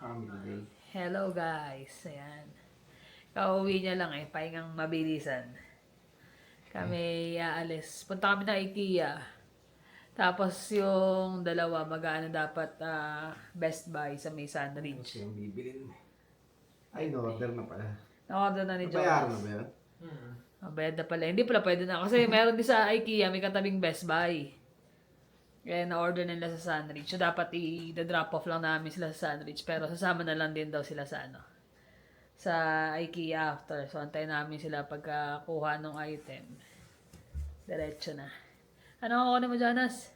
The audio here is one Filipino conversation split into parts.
Family. Hello guys, ayan. Kauwi niya lang pahingang mabilisan. Kami aalis. Punta kami ng IKEA. Tapos yung dalawa mag-ano dapat Best Buy sa may Sandridge. Kasi yung bibilin. Ay, no-order na pala. Na-order na ni Nabayaran na Jonas. ba yun? Bayad na pala. Hindi pala pwede na. Kasi meron din sa IKEA, may katabing Best Buy. Kaya na-order nila sa Sandridge. So dapat i-drop off lang namin sila sa Sandridge. Pero sasama na lang din daw sila sa sa IKEA after. So antayin namin sila pagkakuha ng item. Diretso na. Ano ako na mo, Jonas?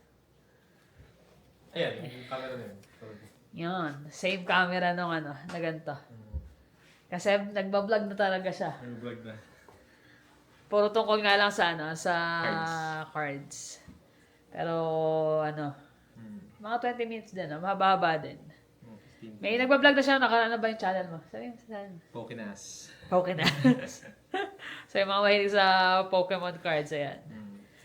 Ayan, yung camera na yun. Yun. Same camera nung na ganito. Kasi nagbablog na talaga siya. Yung vlog na. Puro tungkol nga lang sa sa cards. Pero mga 20 minutes din, mahaba din. 15. May nagbablog na siya, ano ba yung channel mo? Sabi mo sa channel. Pokenas. Pokemon. So yung mga mahilig sa Pokemon cards, ayan.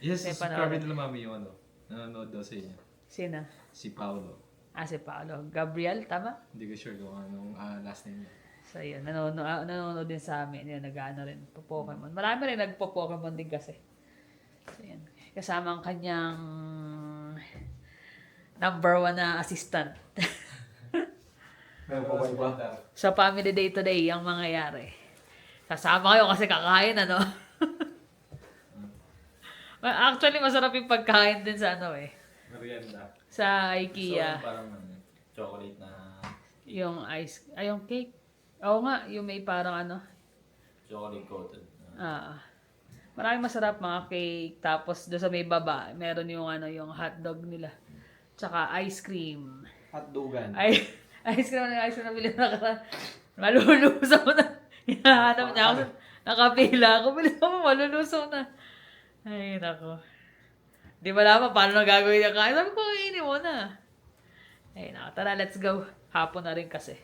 Yes, May subscribe panoorin. nila mami yung nanonood daw sa inyo. Sino? Si Paolo. Si Paolo. Gabriel, tama? Hindi ko sure kung anong last name niya. So yun, nanonood din sa amin. Yun, nag-ano rin po Pokemon. Marami rin nagpo-Pokemon din kasi. So yun. Kasama ang kanyang number 1 na assistant. Sa family day today, ang mangyayari. Kasama kayo kasi kakain, Actually, masarap yung pagkain din sa Merienda. sa IKEA. So, parang chocolate na Yung ice, yung cake. Oo nga, yung may parang chocolate coated. maraming masarap mga cake. Tapos doon sa may baba, meron yung yung hotdog nila. Tsaka ice cream. Hotdogan. Ice cream na bilhin na malulusaw na. Hinahanap niya ako. Nakapila ako. Bilis ako, malulusaw na. Ay, nako. Di ba naman paano na gagawin yung kain? Sabi ko, kainin mo na. Ay, nako. Tara, let's go. Hapon na rin kasi.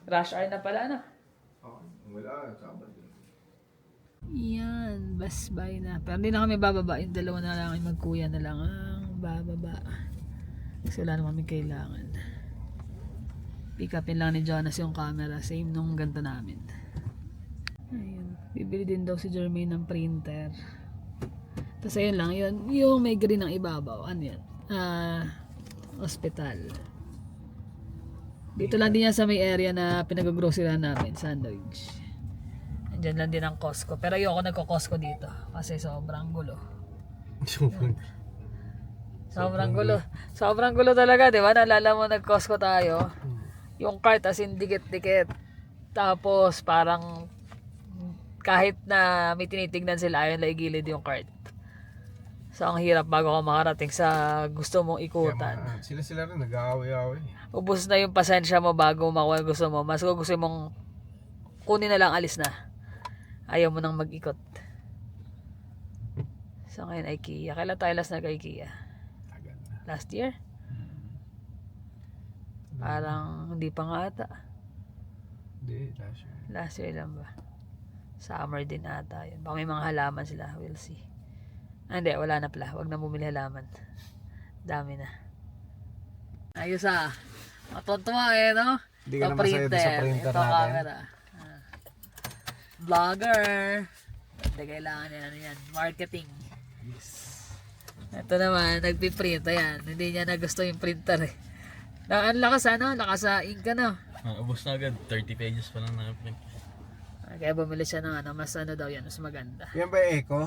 Rush hour na pala, Oh, wala. Sabad din. Yan, Best Buy na. Pero hindi na kami bababa. Yung dalawa na lang, yung magkuya na lang ang bababa. Kasi wala naman kami kailangan. Pick upin lang ni Jonas yung camera. Same nung ganito namin. Ayun. Bibili din daw si Jermaine ng printer. Tapos ayun lang, yun. Yung may green ng ibabaw. Ano yan? Hospital. Dito lang din yan sa may area na pinag-groceryhan namin, Sandwich. Andyan lang din ang Costco. Pero ayoko nagko-Costco dito. Kasi sobrang gulo. Sobrang gulo. Sobrang gulo talaga, di ba? Naalala mo nag-Costco tayo. Yung cart as in dikit-dikit. Tapos parang kahit na may tinitignan sila, ayaw na igilid yung cart. So ang hirap bago ka makarating sa gusto mong ikutan. Sila rin nag-aaway-aaway. Ubus na yung pasensya mo bago makuha yung gusto mo. Mas gusto mong kunin na lang, alis na. Ayaw mo nang mag-ikot. So ngayon IKEA. Kailan tayo last nag-IKEA? Last year? Parang hindi pa nga ata. Hindi, last year. Last year lang ba? Summer din ata yun. Baka may mga halaman sila. We'll see. Hindi, wala na pala. Huwag na bumili halaman. Dami na. Ayos Matuntua no? Hindi ka na masaya doon sa printer Ito natin. camera. Vlogger. Hindi kailangan yan. Marketing. Yes. Ito naman, nagpiprint. Ayan, hindi niya nagusto yung printer Ang lakas lakas sa ink Ubus na agad. 30 pages pa lang na print. Kaya bumili siya ng mas daw yan, mas maganda. Yan ba yung Eco?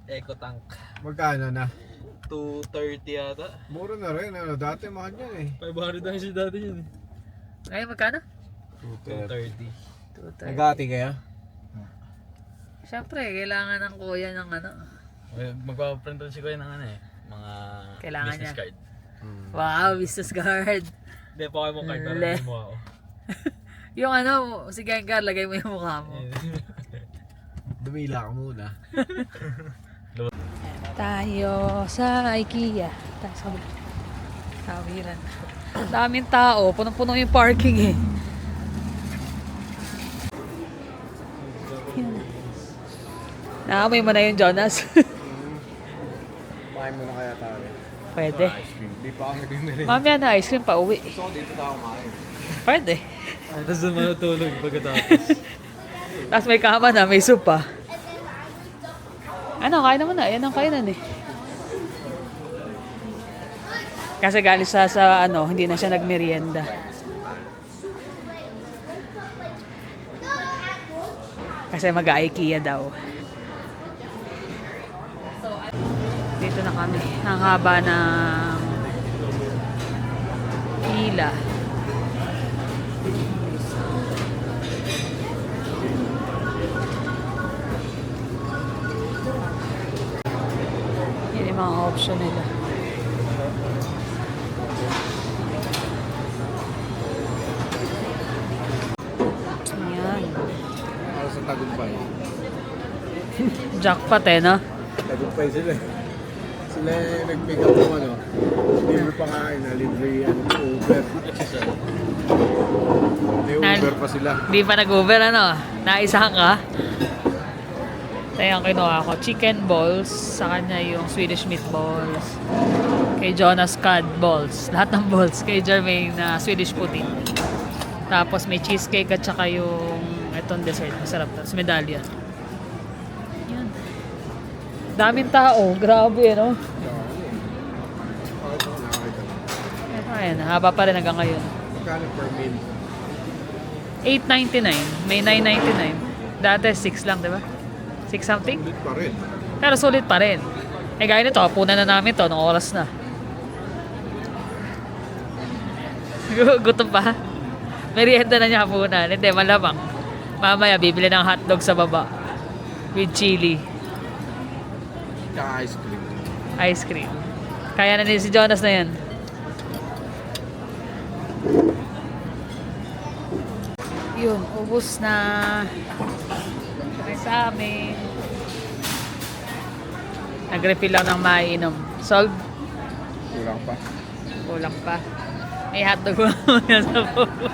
Eco Tank. Magkano na? 230 yata. Mura na rin. Dati mahal yan eh. 500 na kasi dati yun. Ngayon magkano? 230. 230. Nagati kayo? Siyempre, kailangan ng kuya ng Magpaprint rin si Kuya ng mga Kailangan business niya. card. Wow, business card. Hindi, Pokemon card para Le. hindi mo ako. Yung si Gengar, lagay mo yung mukha mo. Dumila ka muna. Tayo sa IKEA. Tayo sa kawiran. Daming tao, punong-puno yung parking Naamoy mo na yung Jonas. Kumain muna kaya tayo. Pwede. Ice cream. Hindi pa ako nag-merit. Mamaya na ice cream pa uwi. Gusto ko dito na kumain. Pwede. Tapos doon matutulog pagkatapos. Tapos may kama na, may soup pa. Ano, kain naman na. Yan ang kainan eh. Kasi galing sa ano, hindi na siya nagmerienda. Kasi mag-IKEA daw. Dito na kami. Ang haba ng pila. Yan yung mga option nila. Yan. Ako sa Tagumpay. Jackpot eh, no? Tagumpay sila eh. Sila nag-pick up ng ano. Libre pa kain na, libre Uber. May Uber pa sila. Di pa nag-Uber, ano? Naisahan ka? Ito yung kinuha ko. Chicken balls. Sa kanya yung Swedish meatballs. Kay Jonas cod balls. Lahat ng balls. Kay Jermaine na Swedish pudding. Tapos may cheesecake at saka yung itong dessert. Masarap to. Tapos medallion. Yan. Daming tao. Grabe, no? Ayan, haba pa rin hanggang ngayon. Magkano per meal? 8.99. May 9.99. Dati 6 lang, di ba? 6 something? Ulit pa rin. Pero sulit pa rin. Eh gaya nito, hapunan na namin to, nung oras na. Gutom pa? Merienda na niya hapunan. Hindi, malamang. Mamaya, bibili ng hotdog sa baba. With chili. Tsaka ice cream. Ice cream. Kaya na ni si Jonas na yan. Yun, ubus na. Kaya sa amin. Nag-refill lang ng maiinom. Solve? Kulang pa. Kulang pa. May hotdog mamaya sa baba.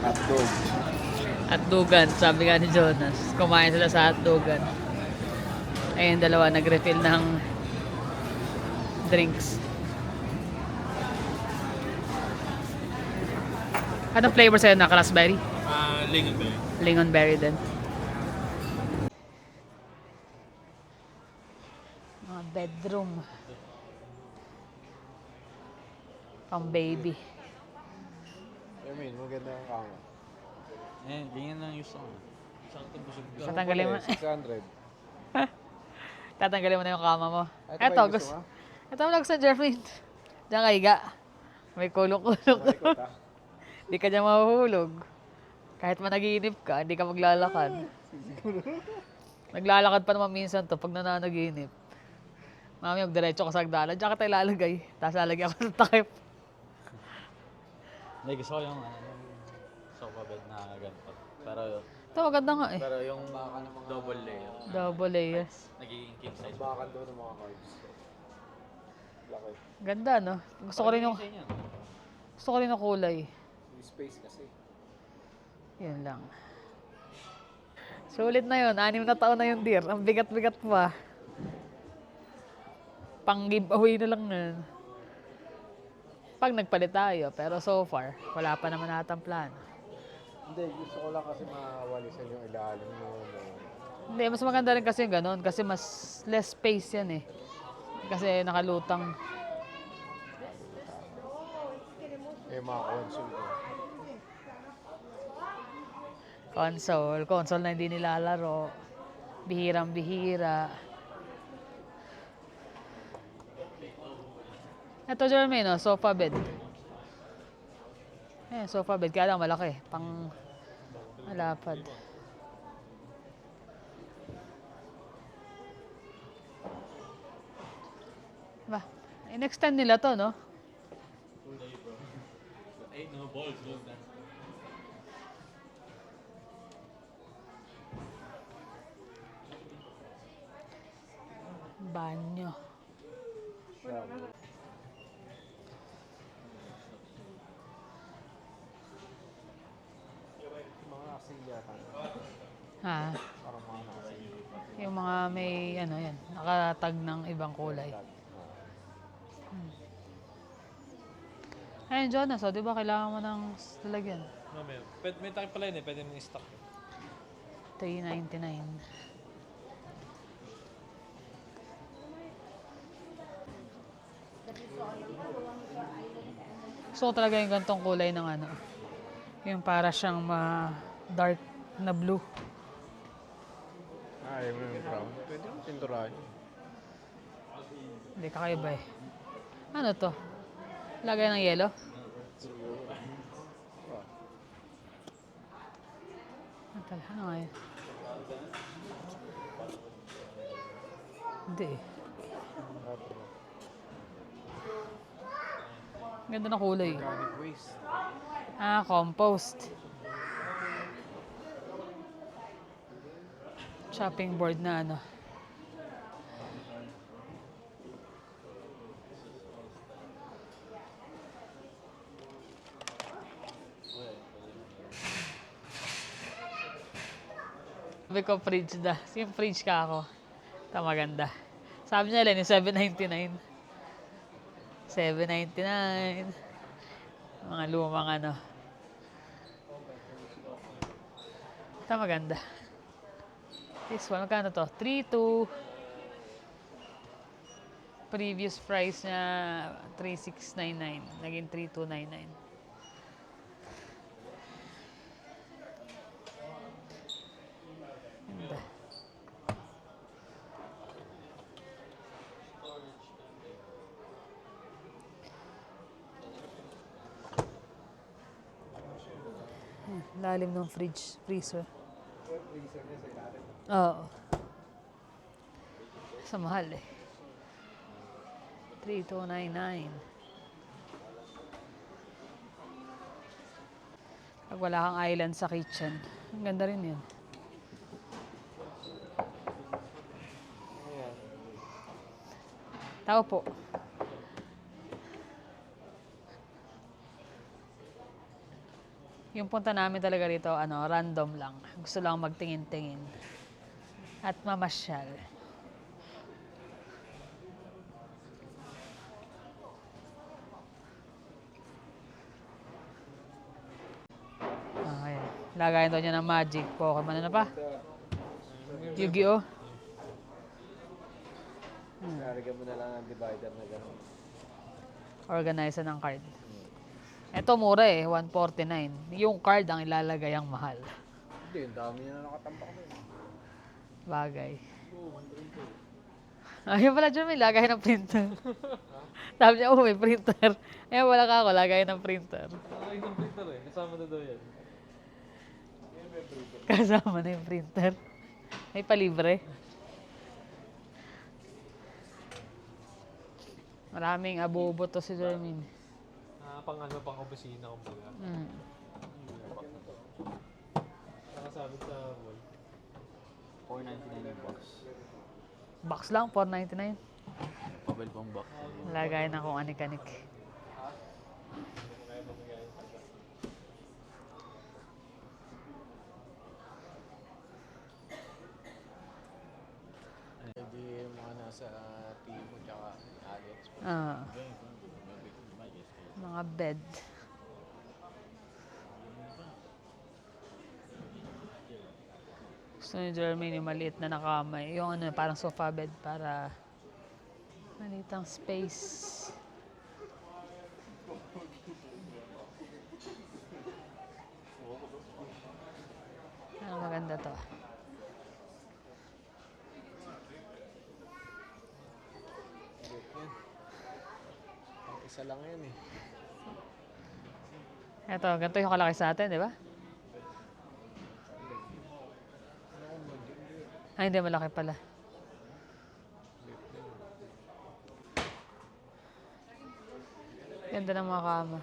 Hotdog. Hotdogan, sabi nga ni Jonas. Kumain sila sa hotdogan. Ayun, dalawa nag-refill ng drinks. Anong flavor sa'yo na? Raspberry? Lingonberry. Lingonberry din. Mga bedroom. Pang baby. I mean, maganda ang kama. Eh, ganyan lang yung song. Sakto busog ka. Tatanggalin mo. 600. Tatanggalin mo na yung kama mo. Ito ba Eto, yung gusto gusto. mo? Ito mo lang sa Jermaine. Diyan ka higa. May kulong-kulong. Malikot ha? Hindi ka dyan mahuhulog. Kahit managinip ka, hindi ka maglalakad. Naglalakad pa naman minsan to pag nananaginip. Mami, magdiretso ka sa hagdanan. Diyan ka tayo lalagay. Tapos lalagyan ko ng takip. Hindi, gusto ko yung sofa bed na ganito. Pero Ito, maganda nga eh. pero yung double layer. Double layers. Nagiging king size. Bakan doon ng mga cards. Laki. Ganda, no? Gusto ko rin yung kulay. Yung space kasi. Yun lang. Sulit na yun. 6 na taon na yung deer. Ang bigat-bigat pa. Pang giveaway na lang nun. Pag nagpalit tayo. Pero so far, wala pa naman natang plan. Hindi, gusto ko lang kasi mawalisan yung ilalim mo. Hindi, mas maganda rin kasi yung ganun. Kasi mas less space yan eh. Kasi nakalutang. Eh, mga console ko. Console na hindi nilalaro. Bihirang-bihira. Ito, Jermaine, no? Sofa bed. Sofa bed. Kaya lang malaki. Pang malapad. Ba, in-extend nila to, no? Banyo. Mga aksiyata. Ha? Parang mga aksiyata. Yung mga may, ano yan, nakatag ng ibang kulay. Ayun, Jonas, di ba kailangan mo ng lalagyan? Mamaya. May takip pala yun eh. Pwede mong stock. $3.99. So talaga yung gantong kulay ng ano. Yung para siyang dark na blue. Ayaw mo yung brown. Pwede mo pinturahin. Hindi kakaiba eh. Ano to? Lagay ng yelo? Ano nga yun? Hindi eh. Ganda na kulay. Organic waste. Compost. Chopping board na ano. Sabi ko fridge da. Yung fridge ka ako. Ito maganda. Sabi niya lang, yung $7.99. $7.99. Mga lumang ano. Ito maganda. This one, magkano to? 3.2. Previous price niya, 3.699. Naging 3.299. Ganda. Lalim ng freezer. Oo. Sa mahal eh. 3.299. Pag wala kang island sa kitchen, ang ganda rin yun. Tao po. Yung punta namin talaga rito, random lang. Gusto lang magtingin-tingin. At mamasyal. Okay. Lagayin daw niya ng Magic Pokemon. Ano pa? Yu-Gi-Oh! Lalagyan mo na lang ang divider na gano'n. Organizer ng card. Ito mura eh, $149. Yung card ang ilalagay ang mahal. Hindi, ang dami na nakatampak na yun. Bagay. Ayun pala dyan, may lagay ng printer. Sabi niya, may printer. Ayun wala ka ako, lagay ng printer. Ay, ng printer eh. Kasama na daw yan. Kasama na yung printer. May palibre. Maraming abobo to si Jermaine. Pang opisina kumbaga. Nakasabit sa wall. $4.99 yung box. Box lang, $4.99. Pabel pang box. Lagay na kung anik-anik. Pwede yung mga nasa Timo tsaka Alex. Mga bed. Gusto ni Jermaine yung maliit na nakamay. Yung parang sofa bed para maliit ang space. Maganda to. Isa lang yan eh. Ito, ganito yung kalaki sa atin, di ba? Ay, hindi, malaki pala. Ganda ng mga kama.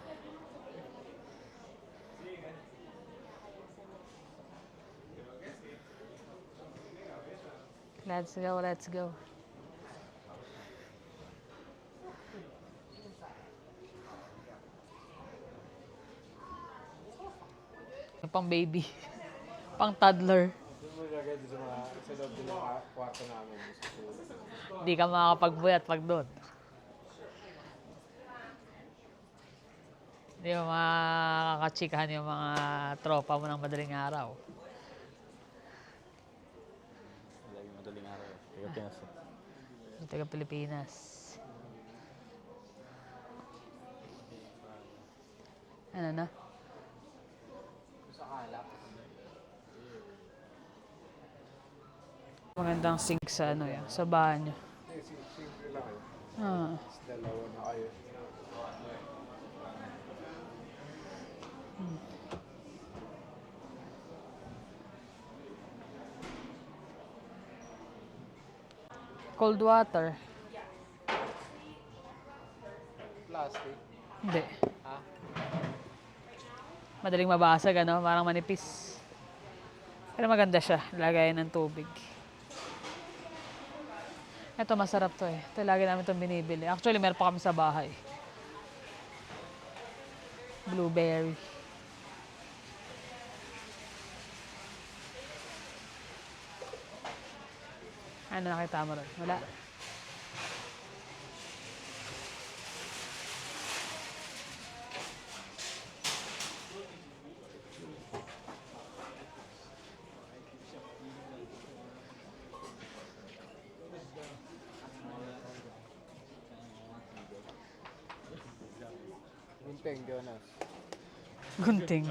Let's go, let's go. Pang baby. Pang toddler. Doon mo gagawin sa loob din ng kwarto namin. Hindi ka makakapagbuhat pag doon. Hindi mo makakachikahan yung mga tropa mo ng madaling araw. Lagi madaling araw. Tiga Pinas. Yung taga Pilipinas. Ano na? Magandang sink sa ano yan, sa banyo. Simple lang eh. Ah. Tapos dalawa na kayo. Cold water. Plastic. Hindi. Ha? Madaling mabasag, ano? Parang manipis. Pero maganda siya. Lagayan ng tubig. Ito, masarap to eh. Ito, lagi namin itong binibili. Actually, meron pa kami sa bahay. Blueberry. Ano nakita mo ron? Wala. Gunting, Jonas. Gunting.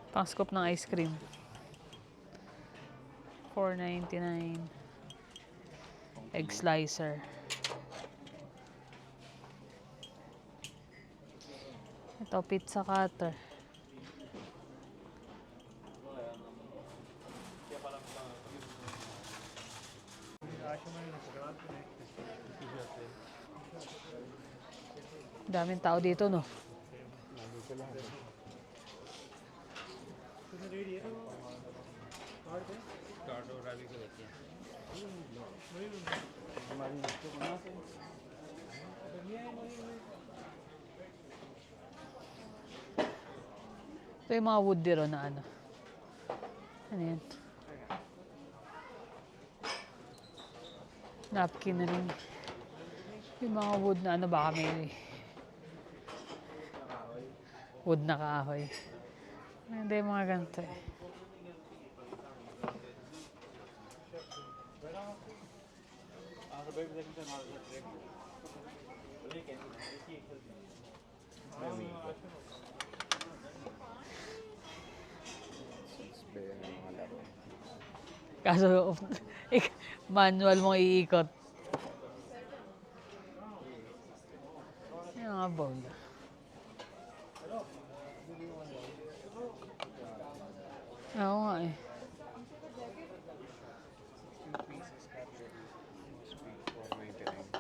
Pang scoop ng ice cream. $4.99. Egg slicer. Ito, pizza cutter. Daming tao dito, no? Nandito lang. Ito yung mga wood dito na ano. Ano yan? Napkin na rin. Yung mga wood na ano, baka may wood na kahoy. Hindi yung mga ganito eh. Spare ng mga laro. Kaso, manual mong iikot. Yung mga bowl. Oo nga eh.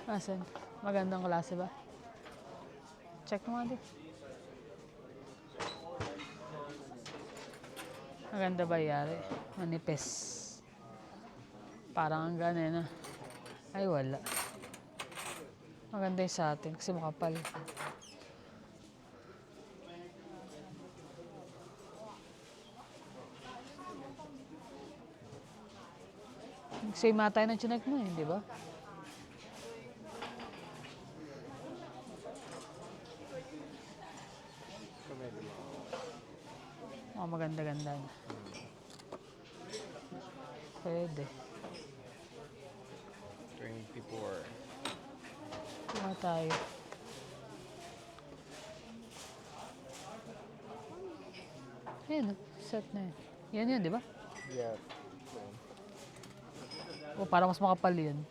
Asan? Magandang klase ba? Check mo nga din. Maganda ba yari? Manipis. Parang ang gana na. Ay wala. Maganda yung sa atin kasi makapal. Kasi matay na chinek mo eh, di ba? Oh, maganda-ganda na. Pwede. 24. Kuha tayo. Ayan, set na yun. Yan yun, di ba? Yeah. O, para mas makapal yun.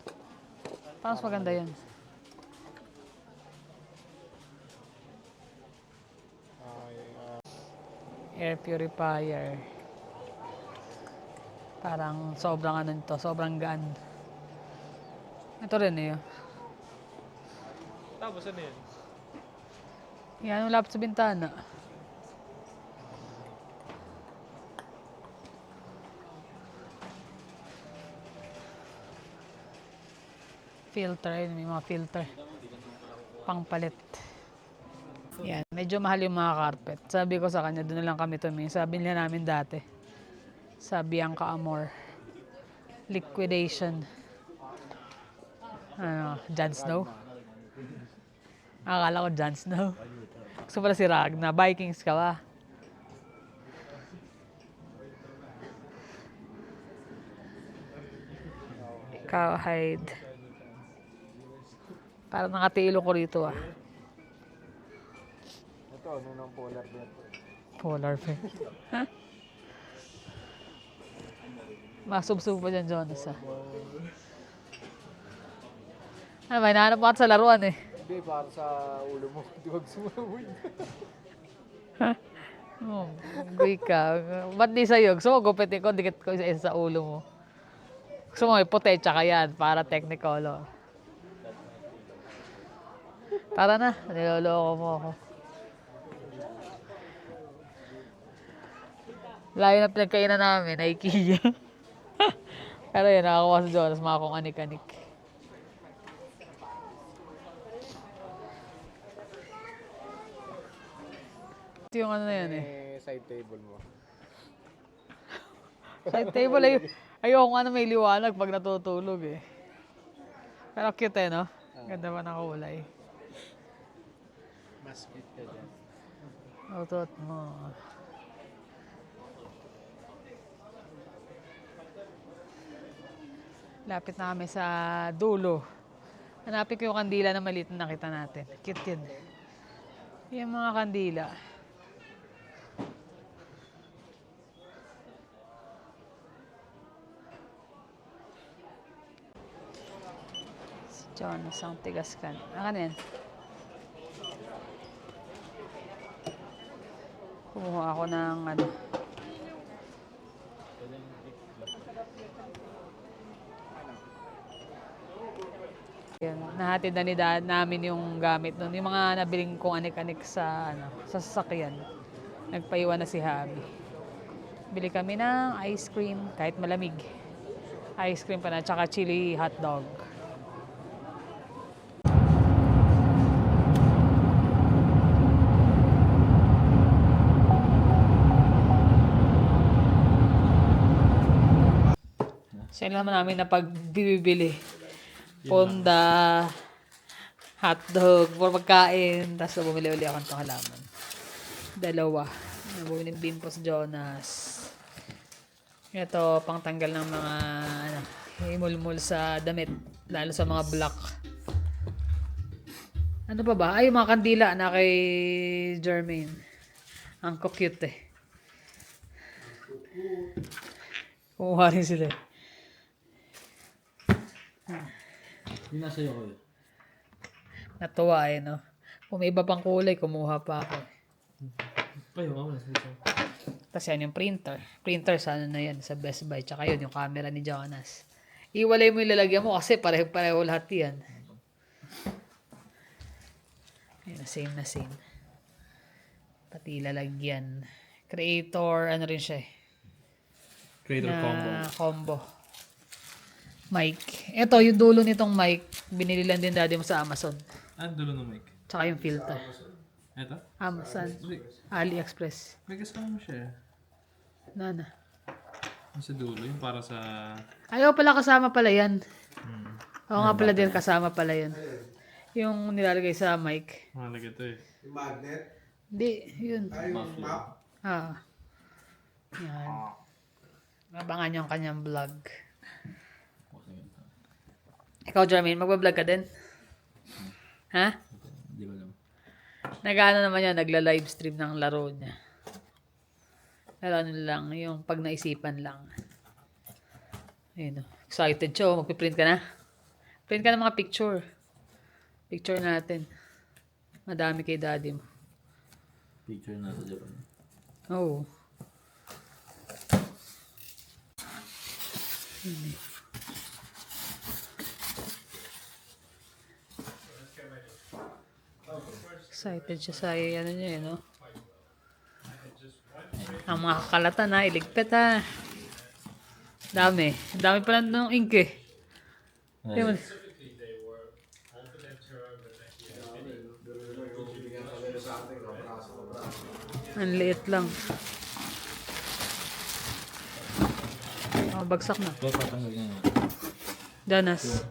Para mas maganda yun. Air purifier. Parang sobrang ano nito, sobrang gaan. Ito rin eh. Tapos ano yun? Yan, yung lapit sa bintana. Filter, yun, may mga filter. Pangpalit. Yan, medyo mahal yung mga carpet. Sabi ko sa kanya, doon na lang kami tumingin. Sabi nila namin dati. Sabi ang Amor. Liquidation. Ano, Jon Snow? Akala ko Jon Snow. Gusto pala si Ragnar. Vikings ka ba? Cowhide. Parang nakatilo ko rito ah. Ito, ano ng polar bear? Polar bear. Masubsub pa dyan, Jonas ah. Ano ba, hinahanap mo sa laruan eh. Hindi, para sa ulo mo. Hindi wag sumawid. Oh, gay ka. Ba't di sa'yo? Gusto mo gupitin ko, dikit ko isa sa ulo mo. Gusto mo, puti, tsaka yan, para technicolor. Tara na, niloloko mo ako. Layo na pinagkainan namin, IKEA. Pero yun, nakakuha sa Jonas, mga kung anik-anik. Ito yung ano na yan eh. Side table mo. Side table ay ayoko nga na may liwanag pag natutulog eh. Pero cute eh, no? Ganda pa ng kulay. Mas fit ka dyan. Utot mo. Lapit na kami sa dulo. Hanapin ko yung kandila na maliit na nakita natin. Cute yun. Yung mga kandila. Si Jonas ang tigas kan. Akan yan. Kumuha ako ng ano. Yan, nahatid na ni dad namin yung gamit nun. Yung mga nabiling kong anik-anik sa, ano, sa sasakyan. Nagpaiwan na si Habi. Bili kami ng ice cream, kahit malamig. Ice cream pa na, tsaka chili hotdog. Siya naman namin na pagbibili. Ponda, hotdog, for pagkain. Tapos bumili uli ako ng halaman. Dalawa. Bumili ng Bimpos Jonas. Ito, pang tanggal ng mga ano, himulmul sa damit. Lalo sa mga black. Ano pa ba? Ay, yung mga kandila na kay Jermaine. Ang cute eh. Kumuha rin sila eh. Yung nasa iyo ko yun. Natuwa eh, no? Kung may iba pang kulay, kumuha pa ako. Payo nga, wala sa ito. Tapos yan yung printer. Printer sana na yan sa Best Buy. Tsaka yun, yung camera ni Jonas. Iwalay mo yung lalagyan mo kasi pareho-pareho lahat yan. Yan, same na same. Pati lalagyan. Creator, ano rin siya eh. Creator combo. Combo. Mic. Ito, yung dulo nitong mic, binili lang din daddy mo sa Amazon. Ah, dulo ng mic. Tsaka yung filter. Ito? Amazon. AliExpress. May kasama mo siya. Nana. Yung sa dulo, yung para sa... Ayaw pala kasama pala yan. Oo nga pala din kasama pala yan. Yung nilalagay sa mic. Mahalaga ito eh. Yung magnet? Hindi, yun. Ay, yung map? Ah. Yan. Abangan yung kanyang vlog. Ikaw, Jermaine, magbablog ka din? Ha? Hindi ko alam. Nag-ano naman yan, nagla-livestream ng laro niya. Pero ano lang, yung pag naisipan lang. Ayun o. Excited siya. Magpiprint ka na? Print ka ng mga picture. Picture natin. Madami kay daddy mo. Picture na sa Japan. Oo. Excited siya sa ano niya, no? Ang mga kakalatan ha, iligpit ha. Dami. Dami pala ng ink eh. Ayun. Ang liit lang. Oh, bagsak na. Ito, tatanggal na yun. Danas.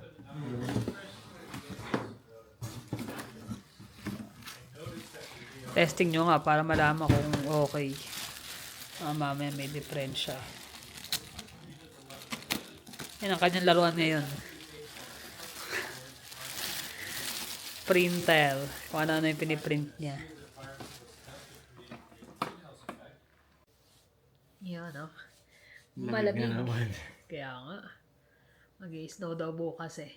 Testing nyo nga para malaman kung okay. Mamaya may diferensya. Yan ang kanyang laruan ngayon. Printer. Kung ano yung piniprint niya. Yan, no? Malamig. Kaya nga. Mag-i-snow daw bukas eh.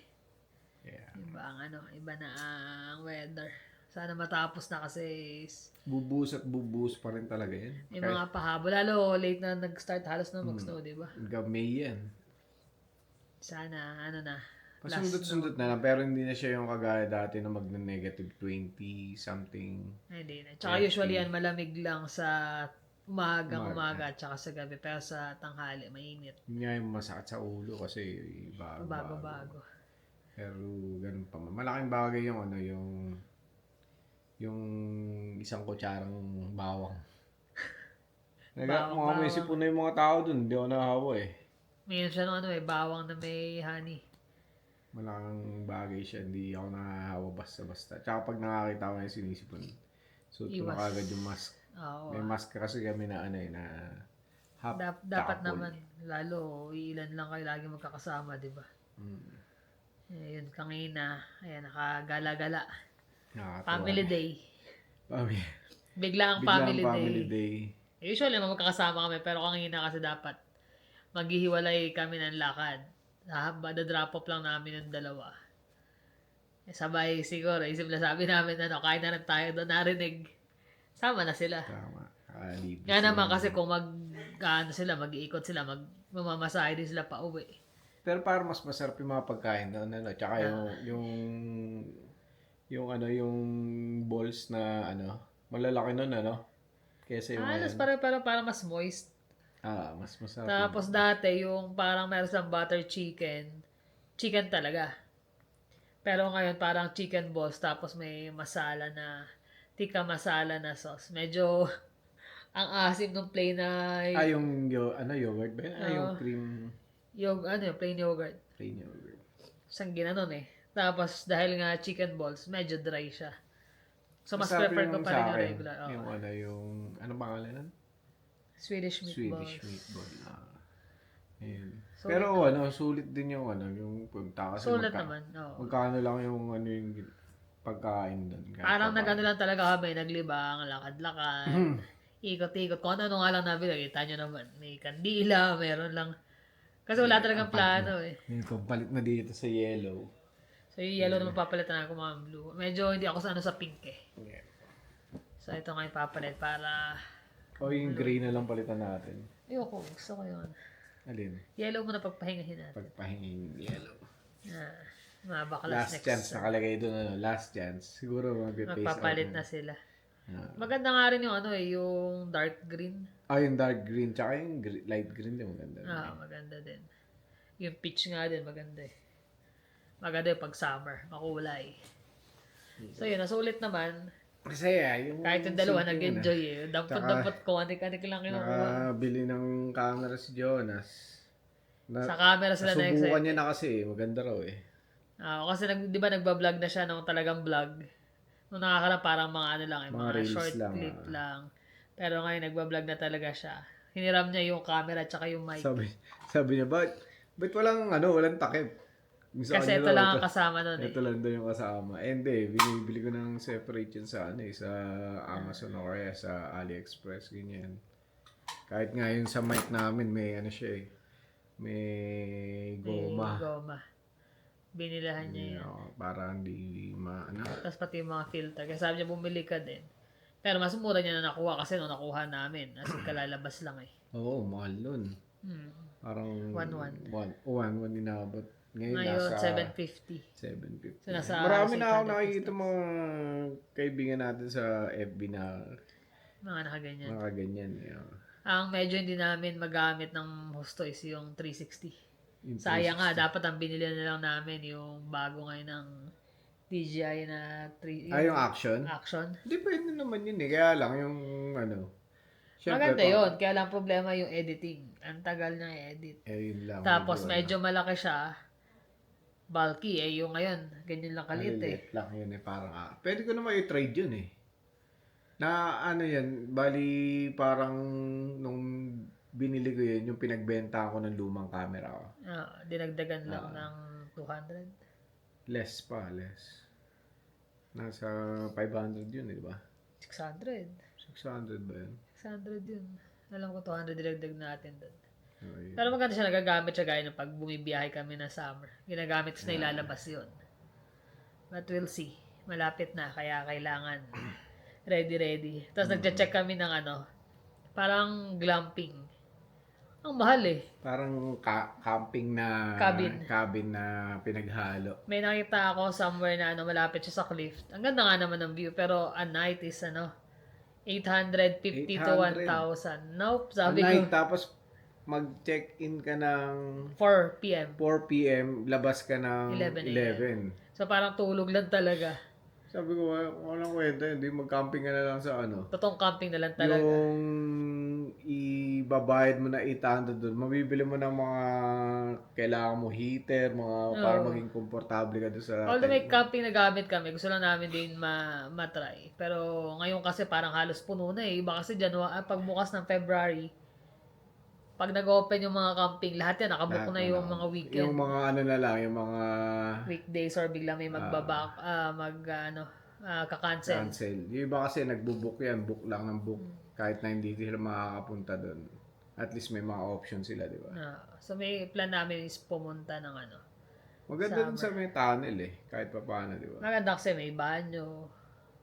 Yeah. Iba na ang weather. Sana matapos na kasi Bubuhos at bubuhos pa rin talaga yan. may mga pahabol. Lalo late na nag-start halos na mag-snow, di ba? Hanggang May yan. Sana, na. Pasundot-sundot na lang, pero hindi na siya yung kagaya dati na mag-negative 20 something. Hindi na. Tsaka usually yan, malamig lang sa umaga at tsaka sa gabi. Pero sa tanghali, mainit. Yun nga yung masakit sa ulo kasi Bago. Pero ganun pa man. Malaking bagay yung yung isang kutsarang bawang. Mga may sipon na yung mga tao dun, hindi ako nahawa eh. Mayroon siya ng bawang na may honey. Malaking bagay siya, hindi ako nahahawa basta-basta. Tsaka pag nakakita ko na yung sinisipon, suot ko na kagad yung mask. Oo. May mask kasi kami na na half Dapat tapol. naman, lalo, ilan lang kayo lagi magkakasama, di ba? Yun, kanina, ayan, nakagala-gala. Nakakatuwa. Family day. Bigla ang Biglang family day. Usually, magkakasama kami, pero kanina kasi dapat maghihiwalay kami ng lakad. Drop off lang namin ng dalawa. Sabay siguro, isip na sabi namin, kain na rin tayo doon, narinig. Sama na sila. Tama. Nga naman kasi kung mag-iikot sila, mamamasahe din sila pa uwi. Pero parang mas masarap yung mga pagkain doon, tsaka yung balls na malalaki nun, kaysa yung Halos para mas moist. mas masarap. Tapos dati, yung parang meron silang butter chicken talaga. Pero ngayon, parang chicken balls, tapos may tikka masala na sauce. Medyo, ang asim ng plain na, yung yogurt ba yun? Yung cream. Plain yogurt. Plain yogurt. Isang ginanon eh. Tapos, dahil nga chicken balls, medyo dry siya. So, mas Masarap prefer ko yung pa rin sa yung akin. regular. Ano pangalan nun? Swedish meatballs. Swedish meatball. Ayun. Sulit Pero sulit din yung yung punta kasi Sulit naman. Oo. magkano lang yung yung pagkain doon. Parang lang talaga kami, naglibang, lakad-lakad, ikot-ikot. Kung ano nga lang namin, nakita nyo naman. May kandila, meron lang. Kasi wala talagang plano eh. Yung pampalit na dito sa yellow. So yung yellow naman papalitan ako mga blue. Medyo hindi ako sa pink eh. Yeah. So ito nga yung papalit para... O yung gray na lang palitan natin. Ayoko, gusto ko yun. Alin? Yellow muna pagpahingahin natin. Pagpahingin yellow. Mabakalas Last chance nakalagay doon last chance. Siguro mag-face magpapalit out na sila. Maganda nga rin yung yung dark green. yung dark green tsaka yung light green din maganda. Maganda din. Yung peach nga din maganda eh. Maganda yung pag summer, makulay. So yun, nasulit naman. Masaya yung Kahit yung dalawa nag-enjoy eh. Dampot-dampot ko, anik-anik lang kinukuha. Nakabili ng camera si Jonas. Sa camera sila na Subukan niya na kasi, maganda raw eh. Kasi di ba nagbablog na siya nung talagang vlog. Nung nakakalang parang mga mga reels short lang, clip lang. Pero ngayon nagbablog na talaga siya. Hiniram niya yung camera at yung mic. Sabi niya, ba't walang takip? Kasi ito lang ang kasama nun eh. Ito lang daw yung kasama. Hindi, binibili ko ng separate yun sa sa Amazon o kaya sa AliExpress, ganyan. Kahit nga yun sa mic namin, may siya eh. May goma. May goma. Binilahan niya yun. Para hindi Tapos pati yung mga filter. Kaya sabi niya bumili ka din. Pero mas mura niya na nakuha kasi nung nakuha namin. As in, kalalabas lang eh. Oo, mahal nun. Parang 1,100. 1,100 inabot. Ngayon Ngayon, nasa 750. 750. So, nasa Marami na ako 600 nakikita mga kaibigan natin sa FB na Mga nakaganyan. ganyan. Ang medyo hindi namin magamit ng husto is yung 360. Yung Sayang nga, dapat ang binili na lang namin yung bago ngayon ng DJI na yung action? Action. Hindi pwede naman yun eh. Kaya lang yung syempre, Maganda yun. Kaya lang problema yung editing. Ang tagal na edit. Yun lang. Tapos medyo malaki siya. Bulky eh. Yung ngayon, ganyan lang kaliit eh. Maliit lang yun eh. Parang pwede ko naman i-trade yun eh. Na ano yan, bali parang nung binili ko yun, yung pinagbenta ko ng lumang camera ko. Dinagdagan lang Ah. ng 200. Less. Nasa 500 yun, di ba? 600. 600 ba yun? 600 yun. Alam ko 200 dinagdag natin doon. Okay. Pero maganda siya, nagagamit siya gaya ng pag bumibiyahe kami na summer. Ginagamit na ilalabas yun. But we'll see. Malapit na, kaya kailangan ready. Tapos nagche-check kami ng parang glamping. Ang mahal eh. Parang camping na Cabin. na pinaghalo. May nakita ako somewhere na malapit siya sa cliff. Ang ganda nga naman ng view, pero a night is 850 to 1,000. Nope, At sabi night, ko, tapos mag-check-in ka ng 4 p.m. 4 p.m., labas ka ng 11 11. So parang tulog lang talaga. Sabi ko, walang kwenta, hindi mag-camping ka na lang sa ano. Totoong camping na lang talaga. Yung ibabayad mo na 800 doon, mabibili mo ng mga kailangan mo heater, mga para maging komportable ka doon sa Although may camping na gamit kami, gusto lang namin din matry. Pero ngayon kasi parang halos puno na eh. Iba kasi pagbukas ng February, pag nag-open yung mga camping, lahat yan, nakabook na yung mga weekend. Yung mga ano na lang, yung mga Weekdays or bigla may kakancel. cancel. Yung iba kasi nagbo-book yan, book lang ng book. Kahit na hindi sila makakapunta doon. At least may mga options sila, di ba? So may plan namin is pumunta ng Maganda dun sa may tunnel eh, kahit pa paano, di ba? Maganda kasi may banyo.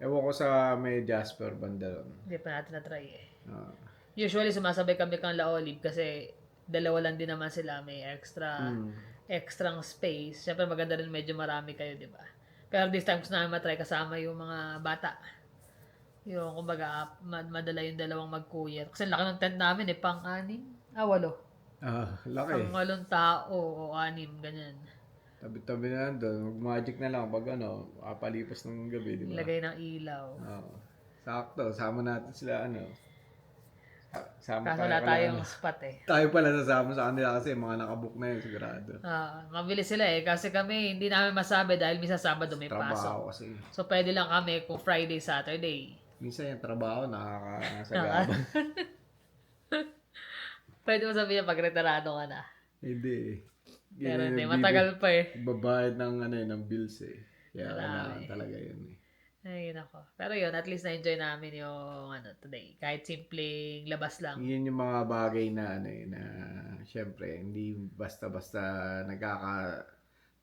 Ewan ko sa may Jasper banda doon. Hindi pa natin na-try eh. Ah. Usually sumasabay kami kang La Olive kasi dalawa lang din naman sila, may extrang space. Siyempre maganda rin medyo marami kayo, di ba? Pero this time gusto namin matry kasama yung mga bata. Yung kumbaga madala yung dalawang magkuya. Kasi laki ng tent namin eh, pang-anim. 8. Laki. Pang 8 tao o 6, ganyan. Tabi-tabi na lang doon. Mag-magic na lang pag palipas ng gabi, di ba? Ilagay ng ilaw. Sakto, sama natin sila Sama Kaso wala tayong spot eh. Tayo pala sasama sa kanila kasi mga nakabook na yun, sigurado. Mabilis sila eh. Kasi kami hindi namin masabi dahil minsan Sabado may pasok. Trabaho kasi. So pwede lang kami kung Friday, Saturday. Minsan yung trabaho nakakasagabang. Pwede mo sabihin pag retirado ka na. Hindi. Pero hindi, matagal pa eh. Babayad ng bills eh. Kaya kailangan talaga yun eh. Ay, nako. Pero yun, at least na-enjoy namin yung today. Kahit simpleng labas lang. Yun yung mga bagay na na syempre, hindi basta-basta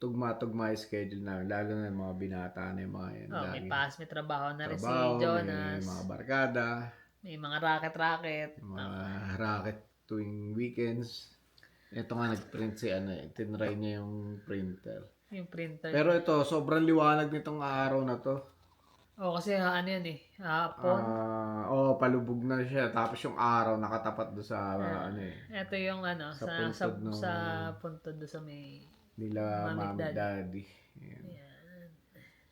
tugma-tugma yung schedule namin. Lalo na yung mga binata na yung mga yan. May may trabaho na rin si Trabaho, Jonas. may mga barkada. May mga racket. Mga racket tuwing weekends. Ito nga nag-print si tinry niya yung printer. Yung printer. Pero ito, sobrang liwanag nitong araw na to. Kasi yan eh. Hapon. Palubog na siya. Tapos yung araw nakatapat do sa Ito yung sa puntod do sa may nila Mami, Mami Daddy. Ayan.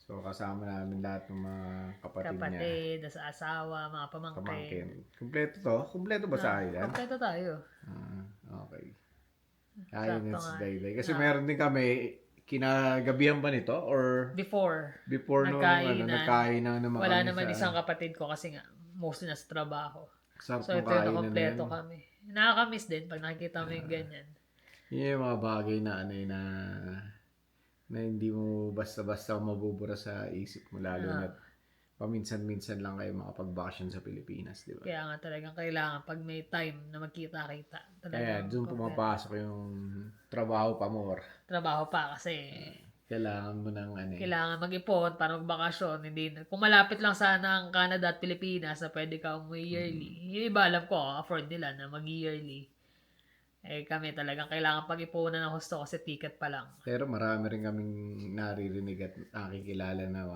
So kasama namin lahat ng mga kapatid niya. sa asawa, mga pamangkin. Kumpleto to? Kumpleto ba sa island? Kumpleto tayo. Okay. Ayun yung si Dayday. Kasi meron din kami, kinagabihan ba nito? Or Before nung nagkainan naman wala kami naman isang kapatid ko kasi nga mostly nasa trabaho. Sarap So ito yung kompleto kami. Nakakamiss din pag nakikita mo yung ganyan. Yun yung mga bagay na na hindi mo basta-basta mabubura sa isip mo, lalo na paminsan-minsan lang kayo makapagbakasyon sa Pilipinas, di ba? Kaya nga talagang kailangan pag may time na magkita-kita. Kaya doon pumapasok yung trabaho pa more. Trabaho pa kasi kailangan mo ng kailangan mag-ipon para magbakasyon. Hindi, kung malapit lang sana ang Canada at Pilipinas na pwede ka umuwi yearly. Yung iba alam ko, afford nila na mag-yearly. Kami talagang kailangan pag-ipunan ng husto kasi ticket pa lang. Pero marami rin kaming naririnig at nakikilala na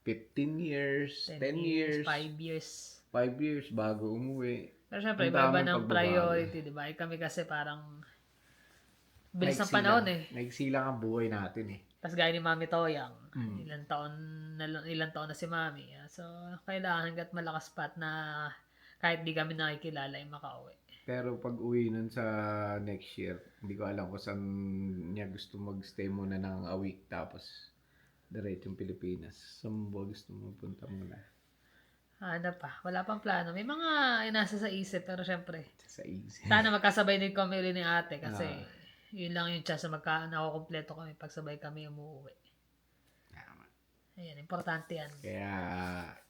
15 years, 10 years, 5 years. 5 years bago umuwi. Pero syempre, iba ng priority, di ba? Kami kasi parang bilis ng panahon eh. Naigsi lang ang buhay natin eh. Tapos gaya ni Mami Toyang, ilang taon na si Mami. So, kailangan hanggat malakas pa at na kahit di kami nakikilala ay makauwi. Pero pag uwi nun sa next year, hindi ko alam kung saan niya gusto mag-stay muna ng a week tapos direct yung Pilipinas. Saan mo gusto mo punta muna? Ano pa? Wala pang plano. May mga nasa sa isip, pero syempre, Sa easy. sana magkasabay din kami ulit ni ate kasi Ah. yun lang yung chance na nakukumpleto kami pag sabay kami umuwi. Ayan, importante yan. Kaya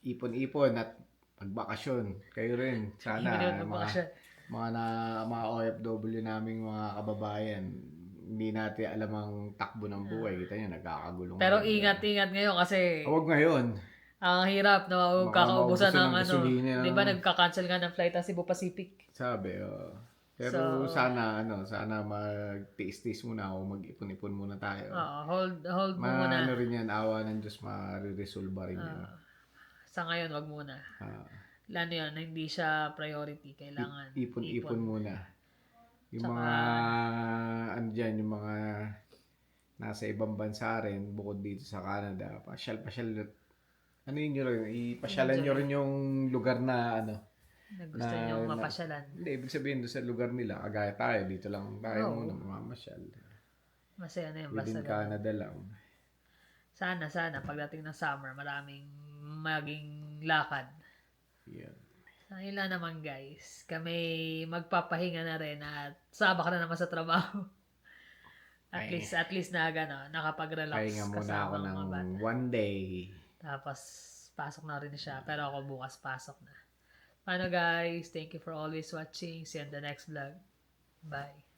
ipon-ipon at magbakasyon. Kayo rin. Hindi Sana naman magbakasyon. mga OFW naming mga kababayan, hindi natin alam ang takbo ng buhay. Kita nyo, nagkakagulong. Pero ngayon. ingat ngayon kasi Huwag ngayon. ang hirap na huwag Baka kakaubusan maubusan ng ng ano. gasolina, Di ba nagka-cancel nga ng flight sa Cebu Pacific? Sabi, Pero So- sana magtiis-tiis muna o mag-ipon-ipon muna tayo. Oo, hold mo muna. Ano rin yan, awa ng Diyos, mariresolba rin yun. Sa ngayon, wag muna. Ah, Lalo yun, hindi siya priority. Kailangan ipon-ipon muna. Yung Tsaka- mga, ano dyan, yung mga nasa ibang bansa rin, bukod dito sa Canada, pasyal, ano yun nyo rin, ipasyalan nyo rin yung lugar na, Na gusto nyo mapasyalan. Hindi, ibig sabihin doon sa lugar nila, kagaya tayo, dito lang tayo Oo. muna mamamasyal. Masaya na yun. Basta Within ganun. Canada lang. Sana, pagdating ng summer, maraming maging lakad. Yan. Ayun lang naman guys. Kami magpapahinga na rin at sabak na naman sa trabaho. At least na gano, nakapag-relax Pahinga muna ako kasama ng mga bata. one day. Tapos pasok na rin siya. Pero ako bukas pasok na. Paano guys? Thank you for always watching. See you in the next vlog. Bye.